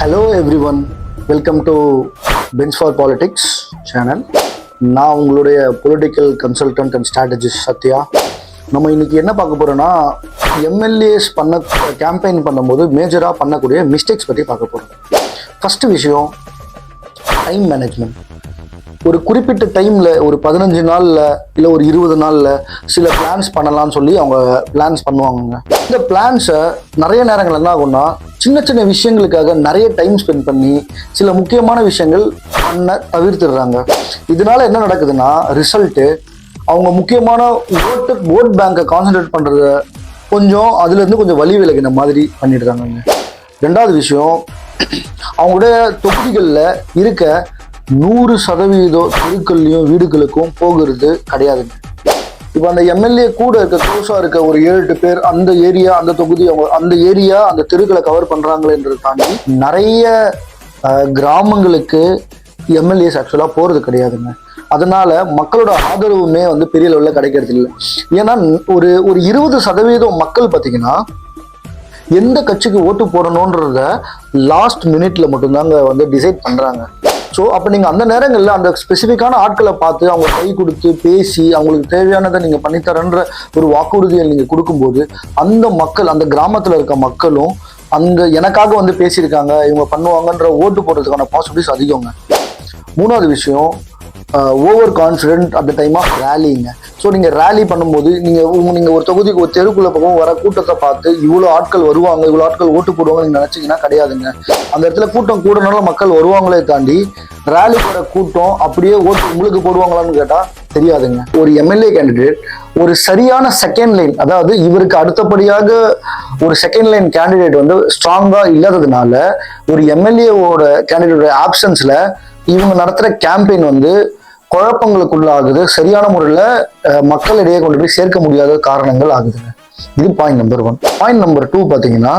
Hello every one, welcome to bench for politics channel. நான் உங்களுடைய political consultant and strategist Sathya. நம்ம இன்னைக்கு என்ன பார்க்க போகிறோன்னா, எம்எல்ஏஸ் கேம்பெயின் பண்ணும்போது மேஜராக பண்ணக்கூடிய மிஸ்டேக்ஸ் பற்றி பார்க்க போகிறோம். ஃபஸ்ட்டு விஷயம், டைம் மேனேஜ்மெண்ட். ஒரு குறிப்பிட்ட டைமில் ஒரு 15 நாளில் இல்லை ஒரு 20 நாளில் சில பிளான்ஸ் பண்ணலாம்னு சொல்லி அவங்க பிளான்ஸ் பண்ணுவாங்க. இந்த பிளான்ஸை நிறைய நேரங்கள் என்ன ஆகும்னா, சின்ன சின்ன விஷயங்களுக்காக நிறைய டைம் ஸ்பெண்ட் பண்ணி சில முக்கியமான விஷயங்கள் பண்ண தவிர்த்துடுறாங்க. இதனால என்ன நடக்குதுன்னா, ரிசல்ட்டு அவங்க முக்கியமான ஓட் பேங்கை கான்சன்ட்ரேட் பண்ணுறத அதுலேருந்து கொஞ்சம் வழி விலகின மாதிரி பண்ணிடுறாங்க. ரெண்டாவது விஷயம், அவங்களுடைய தொகுதிகளில் இருக்க 100% தெருக்கள்லையும் வீடுகளுக்கும் போகிறது கிடையாதுங்க. இப்போ அந்த எம்எல்ஏ கூட இருக்க க்ளோஸாக இருக்க ஒரு 7-8 பேர் அந்த ஏரியா, அந்த தொகுதி, அந்த ஏரியா, அந்த தெருக்களை கவர் பண்ணுறாங்களேன்றது தாண்டி நிறைய கிராமங்களுக்கு எம்எல்ஏஸ் ஆக்சுவலாக போகிறது கிடையாதுங்க. அதனால மக்களோட ஆதரவுமே பெரிய லெவலில் கிடைக்கிறது இல்லை. ஏன்னா ஒரு 20% மக்கள் பார்த்தீங்கன்னா எந்த கட்சிக்கு ஓட்டு போடணுன்றத லாஸ்ட் மினிட்ல மட்டும்தாங்க டிசைட் பண்ணுறாங்க. ஸோ அப்போ நீங்கள் அந்த நேரங்களில் அந்த ஸ்பெசிஃபிக்கான ஆட்களை பார்த்து அவங்க கை கொடுத்து பேசி அவங்களுக்கு தேவையானதை நீங்கள் பண்ணித்தரன்ற ஒரு வாக்குறுதியை நீங்கள் கொடுக்கும்போது அந்த மக்கள், அந்த கிராமத்தில் இருக்க மக்களும் எனக்காக பேசியிருக்காங்க, இவங்க பண்ணுவாங்கன்ற ஓட்டு போடுறதுக்கான பாசிபிலிட்டிஸ் அதிகங்க. மூணாவது விஷயம், over confident at the time of ரேலிங்க. ஸோ நீங்கள் ரேலி பண்ணும்போது நீங்கள் ஒரு தொகுதிக்கு ஒரு தெருக்குள்ளே பக்கம் வர கூட்டத்தை பார்த்து இவ்வளோ ஆட்கள் வருவாங்க, இவ்வளோ ஆட்கள் ஓட்டு போடுவாங்க நீங்கள் நினச்சிங்கன்னா கிடையாதுங்க. அந்த இடத்துல கூட்டம் கூடனால மக்கள் வருவாங்களே தாண்டி ரேலி போகிற கூட்டம் அப்படியே ஓட்டு உங்களுக்கு போடுவாங்களான்னு கேட்டால் தெரியாதுங்க. ஒரு எம்எல்ஏ கேண்டிடேட் ஒரு சரியான செகண்ட் லைன், அதாவது இவருக்கு அடுத்தபடியாக ஒரு செகண்ட் லைன் கேண்டிடேட் ஸ்ட்ராங்காக இல்லாததுனால ஒரு எம்எல்ஏவோட கேண்டிடேட்டோட ஆப்சன்ஸில் இவங்க நடத்துகிற கேம்பெயின் குழப்பங்களுக்குள்ளாகுது, சரியான முறையில் மக்களிடையே கொண்டு போய் சேர்க்க முடியாத காரணங்கள் ஆகுதுங்க. இது பாயிண்ட் நம்பர் 1. பாயிண்ட் நம்பர் 2 பார்த்தீங்கன்னா,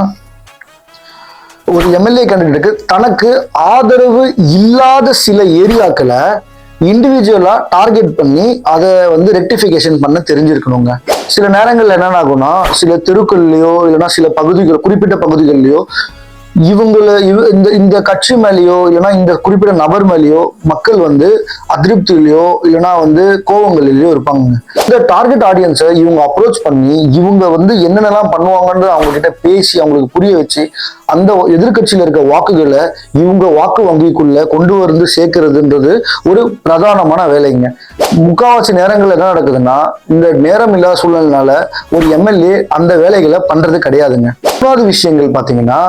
ஒரு எம்எல்ஏ கேண்டிடேட்டுக்கு தனக்கு ஆதரவு இல்லாத சில ஏரியாக்களை இண்டிவிஜுவலா டார்கெட் பண்ணி அதை ரெக்டிஃபிகேஷன் பண்ண தெரிஞ்சிருக்கணுங்க. சில நேரங்கள்ல என்ன ஆகும்னா, சில தெருக்கள்லையோ இல்லைன்னா சில பகுதிகள், குறிப்பிட்ட பகுதிகள்லையோ இந்த கட்சி மேலேயோ இல்லைன்னா இந்த குறிப்பிட்ட நபர் மேலேயோ மக்கள் அதிருப்தியிலையோ இல்லைன்னா கோவங்களிலேயோ இருப்பாங்க. இந்த டார்கெட் ஆடியன்ஸை இவங்க அப்ரோச் பண்ணி இவங்க என்னென்னலாம் பண்ணுவாங்கன்னு அவங்க கிட்ட பேசி அவங்களுக்கு புரிய வச்சு அந்த எதிர்கட்சியில இருக்க வாக்குகளை இவங்க வாக்கு வங்கிக்குள்ள கொண்டு சேர்க்கிறதுன்றது ஒரு பிரதானமான வேலைங்க. முக்காவாசி நேரங்கள் என்ன நடக்குதுன்னா, இந்த நேரம் இல்லாத சூழ்நிலைனால ஒரு எம்எல்ஏ அந்த வேலைகளை பண்றது கிடையாதுங்க. மூணாவது விஷயங்கள் பார்த்தீங்கன்னா,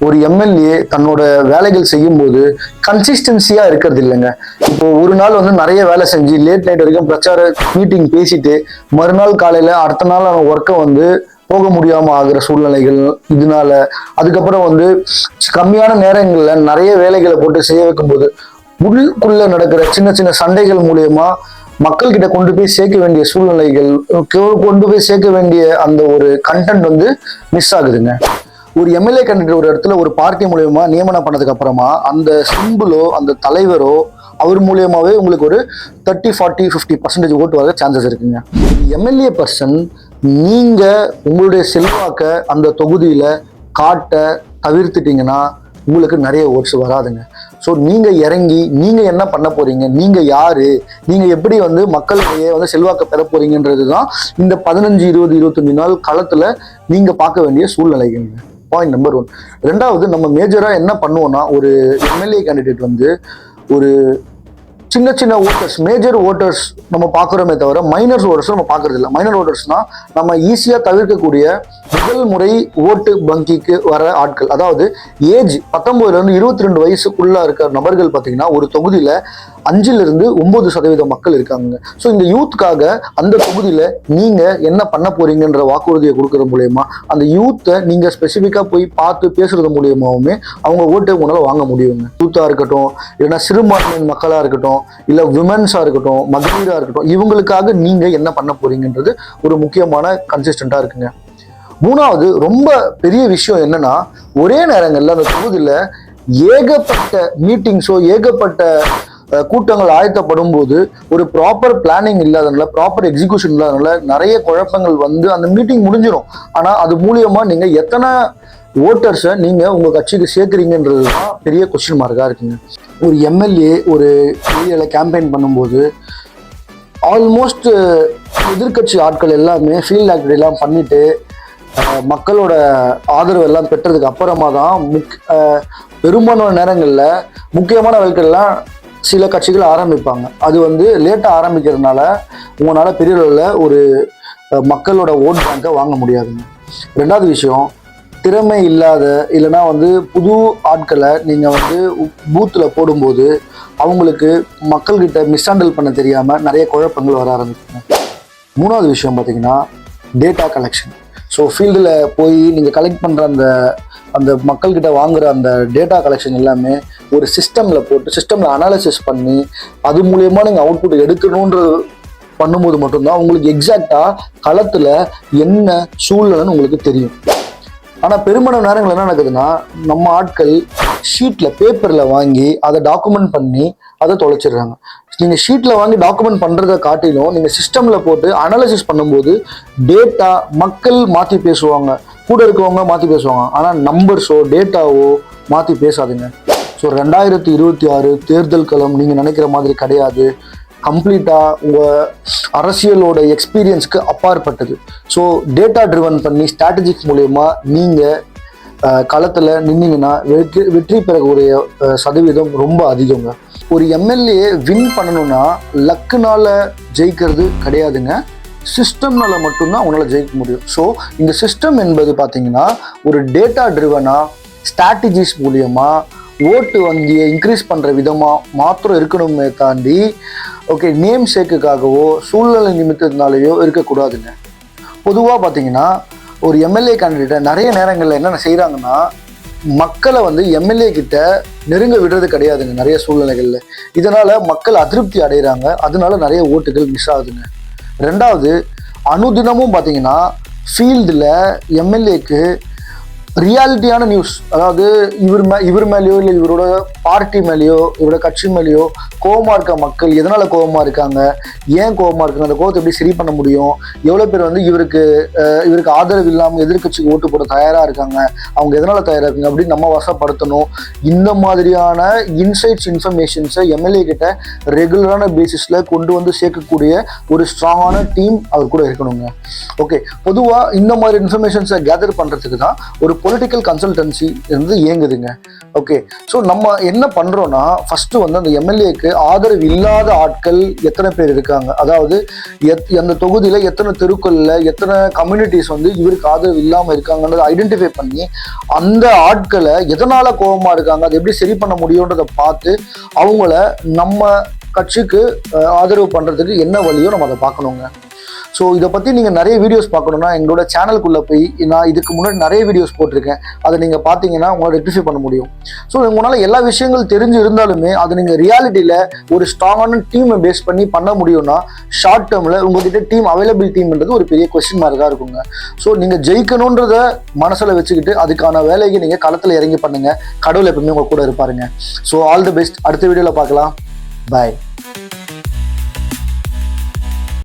ஒரு எம்எல்ஏ தன்னோட வேலைகள் செய்யும் போது கன்சிஸ்டன்சியா இருக்கிறது இல்லைங்க. இப்போ ஒரு நாள் நிறைய வேலை செஞ்சு லேட் நைட் வரைக்கும் பிரச்சார மீட்டிங் பேசிட்டு மறுநாள் காலையில அடுத்த நாள் அவன் ஒர்க்கை போக முடியாம ஆகுற சூழ்நிலைகள். இதனால அதுக்கப்புறம் கம்மியான நேரங்கள்ல நிறைய வேலைகளை போட்டு செய்ய வைக்கும் போது உள்ளுக்குள்ள நடக்கிற சின்ன சின்ன சண்டைகள் மூலியமா மக்கள் கிட்ட கொண்டு போய் சேர்க்க வேண்டிய சூழ்நிலைகள், கொண்டு போய் சேர்க்க வேண்டிய அந்த ஒரு கண்டென்ட் மிஸ் ஆகுதுங்க. ஒரு எம்எல்ஏ கேண்டிடேட் ஒரு இடத்துல ஒரு பார்ட்டி மூலியமா நியமனம் பண்ணதுக்கு அப்புறமா அந்த சிம்பிளோ அந்த தலைவரோ அவர் மூலியமாவே உங்களுக்கு ஒரு 30, 40, 50% ஓட்டு வர சான்சஸ் இருக்குங்க. எம்எல்ஏ பர்சன் நீங்க உங்களுடைய செல்வாக்க அந்த தொகுதியில காட்ட தவிர்த்துட்டீங்கன்னா உங்களுக்கு நிறைய ஓட்ஸ் வராதுங்க. ஸோ நீங்க இறங்கி நீங்க என்ன பண்ண போறீங்க, நீங்க யாரு, நீங்க எப்படி மக்களிடையே செல்வாக்க பெற போறீங்கன்றது தான் இந்த 15, 20, 25 நாள் காலத்துல நீங்க பார்க்க வேண்டிய சூழ்நிலைகள். Point number 1. ரெண்டாவது, நம்ம மேஜரா என்ன பண்ணுவோம்னா, ஒரு எம்எல்ஏ கேண்டிடேட் ஒரு சின்ன சின்ன ஓட்டர்ஸ், மேஜர் ஓட்டர்ஸ் நம்ம பார்க்குறோமே தவிர மைனர் ஓட்டர்ஸ் நம்ம பார்க்கறது இல்லை. மைனர் ஓட்டர்ஸ்னா நம்ம ஈஸியாக தவிர்க்கக்கூடிய முதல் முறை ஓட்டு வங்கிக்கு வர ஆட்கள், அதாவது ஏஜ் 19 to 22 வயசுக்குள்ள இருக்க நபர்கள் பார்த்தீங்கன்னா ஒரு தொகுதியில் 5-9% மக்கள் இருக்காங்க. ஸோ இந்த யூத்துக்காக அந்த தொகுதியில் நீங்க என்ன பண்ண போறீங்கன்ற வாக்குறுதியை கொடுக்கறது மூலயமா அந்த யூத்தை நீங்க ஸ்பெசிஃபிக்கா போய் பார்த்து பேசுறது மூலியமாவுமே அவங்க ஓட்டை உங்களால் வாங்க முடியுங்க. யூத்தா இருக்கட்டும், இல்லைன்னா சிறுபான்மையின் மக்களா இருக்கட்டும், இல்ல விமன்ஸா இருக்கட்டும், மகளிரா இருக்கட்டும், இவங்களுக்காக நீங்க என்ன பண்ண போறீங்கன்றது ஒரு முக்கியமான கன்சிஸ்டண்டா இருக்குங்க. மூணாவது ரொம்ப பெரிய விஷயம் என்னன்னா, ஒரே நேரங்கள்ல அந்த தொகுதியில ஏகப்பட்ட மீட்டிங்ஸோ ஏகப்பட்ட கூட்டங்கள் ஆயத்தப்படும் போது ஒரு ப்ராப்பர் பிளானிங் இல்லாதனால, ப்ராப்பர் எக்ஸிகியூஷன் இல்லாதனால நிறைய குழப்பங்கள் அந்த மீட்டிங் முடிஞ்சிடும். ஆனா அது மூலியமா நீங்க எத்தனை ஓட்டர்ஸை நீங்கள் உங்கள் கட்சிக்கு சேர்க்குறீங்கன்றது தான் பெரிய கொஸ்டின் மார்க்காக இருக்குங்க. ஒரு எம்எல்ஏ ஒரு ஏரியாவில் கேம்பெயின் பண்ணும்போது ஆல்மோஸ்ட் எதிர்கட்சி ஆட்கள் எல்லாமே ஃபீல்ட் ஆக்டிவிட்டிலாம் பண்ணிவிட்டு மக்களோட ஆதரவு எல்லாம் பெற்றதுக்கு அப்புறமா தான் பெரும்பாலான நேரங்களில் முக்கியமான வழக்கெல்லாம் சில கட்சிகள் ஆரம்பிப்பாங்க. அது லேட்டாக ஆரம்பிக்கிறதுனால உங்களால் பெரிய அளவில் ஒரு மக்களோட ஓட் பேங்கை வாங்க முடியாதுங்க. ரெண்டாவது விஷயம், திறமை இல்லாத இல்லைன்னா புது ஆட்களை நீங்கள் பூத்தில் போடும்போது அவங்களுக்கு மக்கள்கிட்ட மிஸ்ஹேண்டில் பண்ண தெரியாமல் நிறைய குழப்பங்கள் வர ஆரம்பிக்குங்க. மூணாவது விஷயம் பார்த்தீங்கன்னா டேட்டா கலெக்ஷன். ஸோ ஃபீல்டில் போய் நீங்கள் கலெக்ட் பண்ணுற அந்த மக்கள்கிட்ட வாங்குகிற அந்த டேட்டா கலெக்ஷன் எல்லாமே ஒரு சிஸ்டமில் போட்டு சிஸ்டமில் அனாலிசிஸ் பண்ணி அது மூலயமா நீங்கள் அவுட்புட் எடுக்கணுன்றது பண்ணும்போது மட்டும்தான் உங்களுக்கு எக்ஸாக்டாக களத்தில் என்ன சூழ்நிலைன்னு உங்களுக்கு தெரியும். ஆனால் பெரும்பாலான நேரங்கள் என்ன நடக்குதுன்னா நம்ம ஆட்கள் ஷீட்டில் பேப்பரில் வாங்கி அதை டாக்குமெண்ட் பண்ணி அதை தொலைச்சிடுறாங்க. நீங்கள் ஷீட்டில் வாங்கி டாக்குமெண்ட் பண்ணுறதை காட்டிலும் நீங்கள் சிஸ்டமில் போட்டு அனாலிசிஸ் பண்ணும்போது டேட்டா மக்கள் மாற்றி பேசுவாங்க, கூட இருக்கவங்க மாற்றி பேசுவாங்க. ஆனால் நம்பர்ஸோ டேட்டாவோ மாற்றி பேசாதுங்க. ஸோ 2026 தேர்தல் களம் நீங்கள் நினைக்கிற மாதிரி கிடையாது. கம்ப்ளீட்டாக உங்கள் அரசியலோட எக்ஸ்பீரியன்ஸ்க்கு அப்பாற்பட்டது. ஸோ டேட்டா ட்ரிவன் பண்ணி ஸ்ட்ராட்டஜிக்ஸ் மூலயமா நீங்கள் களத்தில் நின்னீங்கன்னா வெற்றி பெறக்கூடிய சதவீதம் ரொம்ப அதிகங்க. ஒரு எம்எல்ஏ வின் பண்ணணும்னா லக்குனால ஜெயிக்கிறது கிடையாதுங்க, சிஸ்டம்னால மட்டும்தான் அவங்களால ஜெயிக்க முடியும். ஸோ இந்த சிஸ்டம் என்பது பார்த்தீங்கன்னா ஒரு டேட்டா ட்ரிவனாக ஸ்ட்ராட்டஜிஸ் மூலியமாக ஓட்டு வங்கியை இன்க்ரீஸ் பண்ணுற விதமாக மாத்திரம் இருக்கணுமே தாண்டி நேம் சேக்குக்காகவோ சூழ்நிலை நிமித்தத்தினாலேயோ இருக்கக்கூடாதுங்க. பொதுவாக பார்த்தீங்கன்னா ஒரு எம்எல்ஏ கேண்டிடேட்டை நிறைய நேரங்களில் என்னென்ன செய்கிறாங்கன்னா மக்களை எம்எல்ஏ கிட்ட நெருங்க விடுறது கிடையாதுங்க நிறைய சூழ்நிலைகளில். இதனால் மக்கள் அதிருப்தி அடைகிறாங்க, அதனால நிறைய ஓட்டுகள் மிஸ் ஆகுதுங்க. ரெண்டாவது, அனுதினமும் பார்த்தீங்கன்னா ஃபீல்டில் எம்எல்ஏக்கு ரியாலிட்டியான நியூஸ், அதாவது இவர் மேலேயோ இல்லை இவரோட பார்ட்டி மேலேயோ இவரோட கட்சி மேலேயோ கோபமாக இருக்க மக்கள் எதனால் கோபமாக இருக்காங்க, ஏன் கோபமாக இருக்காங்க, அந்த கோபத்தை எப்படி சரி பண்ண முடியும், எவ்வளோ பேர் இவருக்கு ஆதரவு இல்லாமல் எதிர்கட்சிக்கு ஓட்டு போட தயாராக இருக்காங்க, அவங்க எதனால் தயாராக இருக்காங்க அப்படின்னு நம்ம வசப்படுத்தணும். இந்த மாதிரியான இன்சைட்ஸ் இன்ஃபர்மேஷன்ஸை எம்எல்ஏ கிட்ட ரெகுலரான பேசிஸில் கொண்டு சேர்க்கக்கூடிய ஒரு ஸ்ட்ராங்கான டீம் அவர் கூட இருக்கணுங்க. பொதுவாக இந்த மாதிரி இன்ஃபர்மேஷன்ஸை கேதர் பண்ணுறதுக்கு தான் ஒரு பொலிட்டிக்கல் கன்சல்டன்சி இயங்குதுங்க. ஸோ நம்ம என்ன பண்ணுறோன்னா ஃபஸ்ட்டு அந்த எம்எல்ஏக்கு ஆதரவு இல்லாத ஆட்கள் எத்தனை பேர் இருக்காங்க, அதாவது அந்த தொகுதியில் எத்தனை தெருக்களில் எத்தனை கம்யூனிட்டிஸ் இவருக்கு ஆதரவு இல்லாமல் இருக்காங்கன்றதை ஐடென்டிஃபை பண்ணி அந்த ஆட்களை எதனால் கோபமாக இருக்காங்க அதை எப்படி சரி பண்ண முடியுன்றதை பார்த்து அவங்கள நம்ம கட்சிக்கு ஆதரவு பண்ணுறதுக்கு என்ன வழியோ நம்ம அதை பார்க்கணுங்க. ஸோ இதை பற்றி நீங்கள் நிறைய வீடியோஸ் பார்க்கணுன்னா எங்களோட சேனலுக்குள்ளே போய் நான் இதுக்கு முன்னாடி நிறைய வீடியோஸ் போட்டிருக்கேன், அதை நீங்கள் பார்த்தீங்கன்னா உங்களால் ரெக்டிஃபை பண்ண முடியும். ஸோ உங்களால் எல்லா விஷயங்கள் தெரிஞ்சு இருந்தாலுமே அது நீங்கள் ரியாலிட்டியில் ஒரு ஸ்ட்ராங்கான டீமை பேஸ் பண்ணி பண்ண முடியும்னா ஷார்ட் டேர்மில் உங்கள்கிட்ட டீம் அவைலபிள் டீம்ன்றது ஒரு பெரிய கொஸ்டின் மார்க்காக இருக்குங்க. ஸோ நீங்கள் ஜெயிக்கணுன்றத மனசில் வச்சுக்கிட்டு அதுக்கான வேலையை நீங்கள் களத்தில் இறங்கி பண்ணுங்கள். கடவுள் எப்பவுமே உங்கள் கூட இருப்பாருங்க. So all the best. அடுத்த வீடியோவில் பார்க்கலாம். பாய்.